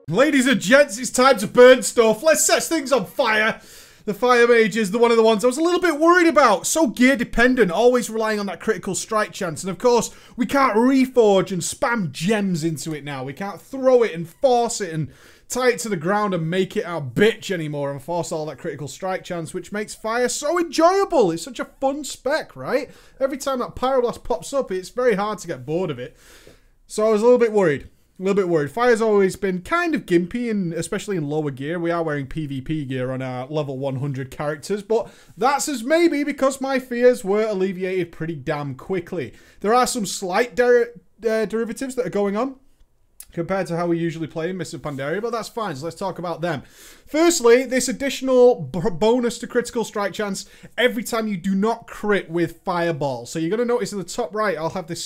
Ladies and gents, it's time to burn stuff. Let's set things on fire. The Fire Mage is one of the ones I was a little bit worried about. So gear dependent, always relying on that critical strike chance. And of course, we can't reforge and spam gems into it now. We can't throw it and force it and tie it to the ground and make it our bitch anymore and force all that critical strike chance, which makes fire so enjoyable. It's such a fun spec, right? Every time that Pyroblast pops up, it's very hard to get bored of it. So I was a little bit worried. Fire's always been kind of gimpy, and especially in lower gear. We are wearing PvP gear on our level 100 characters, but that's as maybe because my fears were alleviated pretty damn quickly. There are some slight derivatives that are going on compared to how we usually play in Mists of Pandaria, but that's fine, so let's talk about them. Firstly, this additional bonus to critical strike chance every time you do not crit with Fireball. So you're going to notice in the top right, I'll have this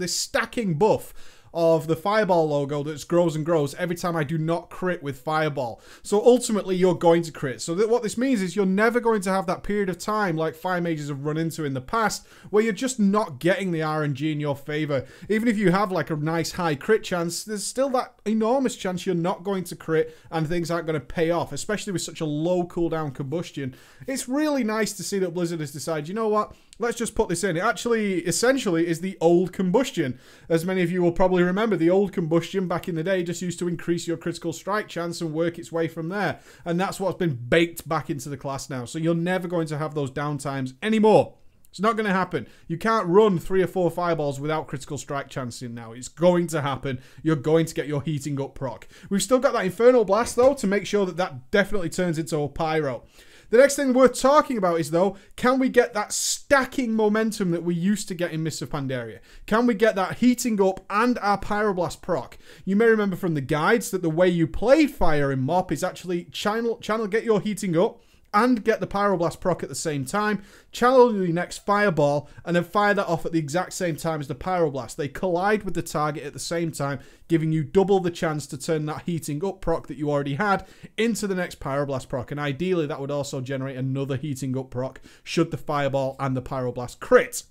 stacking buff of the Fireball logo that grows and grows every time I do not crit with Fireball. So ultimately, you're going to crit. So what this means is you're never going to have that period of time like Fire Mages have run into in the past where you're just not getting the RNG in your favor. Even if you have like a nice high crit chance, there's still that enormous chance you're not going to crit and things aren't going to pay off, especially with such a low cooldown combustion. It's really nice to see that Blizzard has decided, you know what? Let's just put this in. It actually, essentially, is the old combustion. As many of you will probably remember, the old combustion back in the day just used to increase your critical strike chance and work its way from there. And that's what's been baked back into the class now. So you're never going to have those downtimes anymore. It's not going to happen. You can't run 3 or 4 fireballs without critical strike chancing now. It's going to happen. You're going to get your heating up proc. We've still got that Infernal Blast, though, to make sure that that definitely turns into a pyro. The next thing worth talking about is, though, can we get that stacking momentum that we used to get in Mists of Pandaria? Can we get that heating up and our Pyroblast proc? You may remember from the guides that the way you played fire in MoP is actually channel get your heating up and get the Pyroblast proc at the same time, channel your next Fireball, and then fire that off at the exact same time as the Pyroblast. They collide with the target at the same time, giving you double the chance to turn that heating up proc that you already had into the next Pyroblast proc. And ideally, that would also generate another heating up proc should the Fireball and the Pyroblast crit.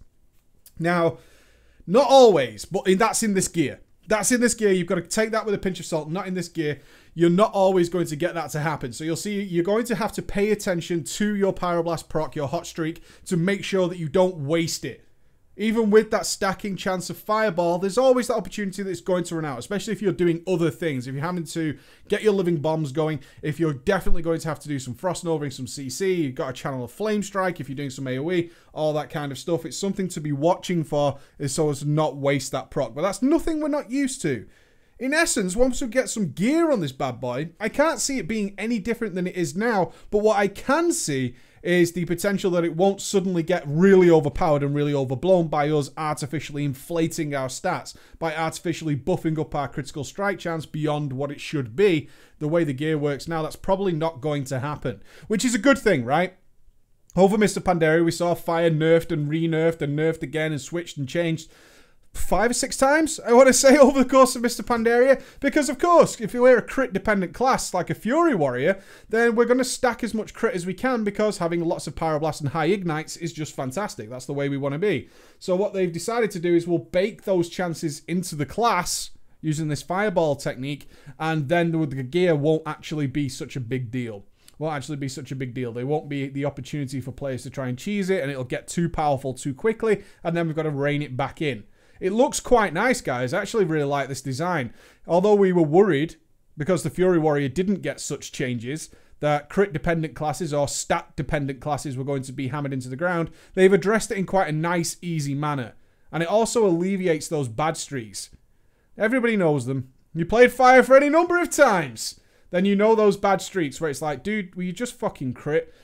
Now, not always, but that's in this gear. That's in this gear. You've got to take that with a pinch of salt. Not in this gear. You're not always going to get that to happen. So you'll see you're going to have to pay attention to your Pyroblast proc, your hot streak, to make sure that you don't waste it. Even with that stacking chance of Fireball, there's always that opportunity that it's going to run out, especially if you're doing other things. If you're having to get your living bombs going, if you're definitely going to have to do some Frost Novering, some CC, you've got a channel of Flame Strike, if you're doing some AoE, all that kind of stuff. It's something to be watching for so as to not waste that proc. But that's nothing we're not used to. In essence, once we get some gear on this bad boy, I can't see it being any different than it is now, but what I can see is the potential that it won't suddenly get really overpowered and really overblown by us artificially inflating our stats, by artificially buffing up our critical strike chance beyond what it should be. The way the gear works now, that's probably not going to happen, which is a good thing, right? Over Mists of Pandaria, we saw fire nerfed and re-nerfed and nerfed again and switched and changed 5 or 6 times, I want to say, over the course of Mists of Pandaria. Because, of course, if we're a crit-dependent class like a Fury Warrior, then we're going to stack as much crit as we can because having lots of Pyroblast and high ignites is just fantastic. That's the way we want to be. So what they've decided to do is we'll bake those chances into the class using this Fireball technique, and then the gear won't actually be such a big deal. There won't be the opportunity for players to try and cheese it, and it'll get too powerful too quickly, and then we've got to rein it back in. It looks quite nice, guys. I actually really like this design. Although we were worried, because the Fury Warrior didn't get such changes, that crit-dependent classes or stat-dependent classes were going to be hammered into the ground, they've addressed it in quite a nice, easy manner. And it also alleviates those bad streaks. Everybody knows them. You played Fire for any number of times. Then you know those bad streaks where it's like, dude, will you just fucking crit?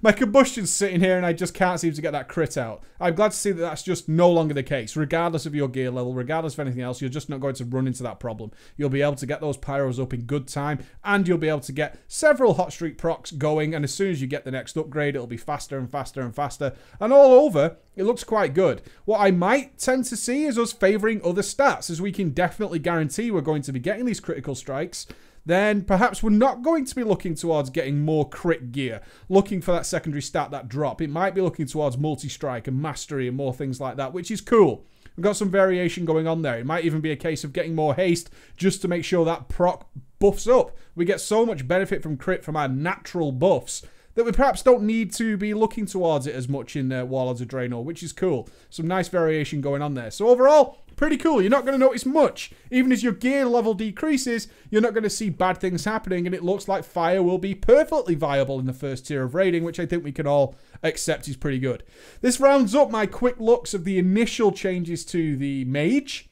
My combustion's sitting here and I just can't seem to get that crit out. I'm glad to see that that's just no longer the case. Regardless of your gear level, regardless of anything else, you're just not going to run into that problem. You'll be able to get those pyros up in good time, and you'll be able to get several hot streak procs going, and as soon as you get the next upgrade, it'll be faster and faster and faster. And all over, it looks quite good. What I might tend to see is us favouring other stats, as we can definitely guarantee we're going to be getting these critical strikes. Then perhaps we're not going to be looking towards getting more crit gear, looking for that secondary stat, that drop. It might be looking towards multi-strike and mastery and more things like that, which is cool. We've got some variation going on there. It might even be a case of getting more haste just to make sure that proc buffs up. We get so much benefit from crit from our natural buffs that we perhaps don't need to be looking towards it as much in Warlords of Draenor, which is cool. Some nice variation going on there. So overall, pretty cool. You're not going to notice much. Even as your gear level decreases, you're not going to see bad things happening, and it looks like fire will be perfectly viable in the first tier of raiding, which I think we can all accept is pretty good. This rounds up my quick looks of the initial changes to the Mage.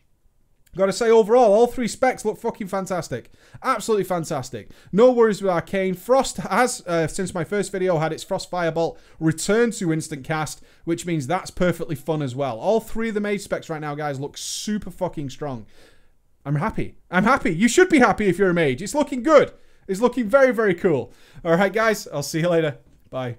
Gotta say, overall, all 3 specs look fucking fantastic. Absolutely fantastic. No worries with Arcane. Frost has, since my first video, had its Frost Firebolt return to instant cast, which means that's perfectly fun as well. All 3 of the Mage specs right now, guys, look super fucking strong. I'm happy. I'm happy. You should be happy if you're a Mage. It's looking good. It's looking very, very cool. Alright, guys. I'll see you later. Bye.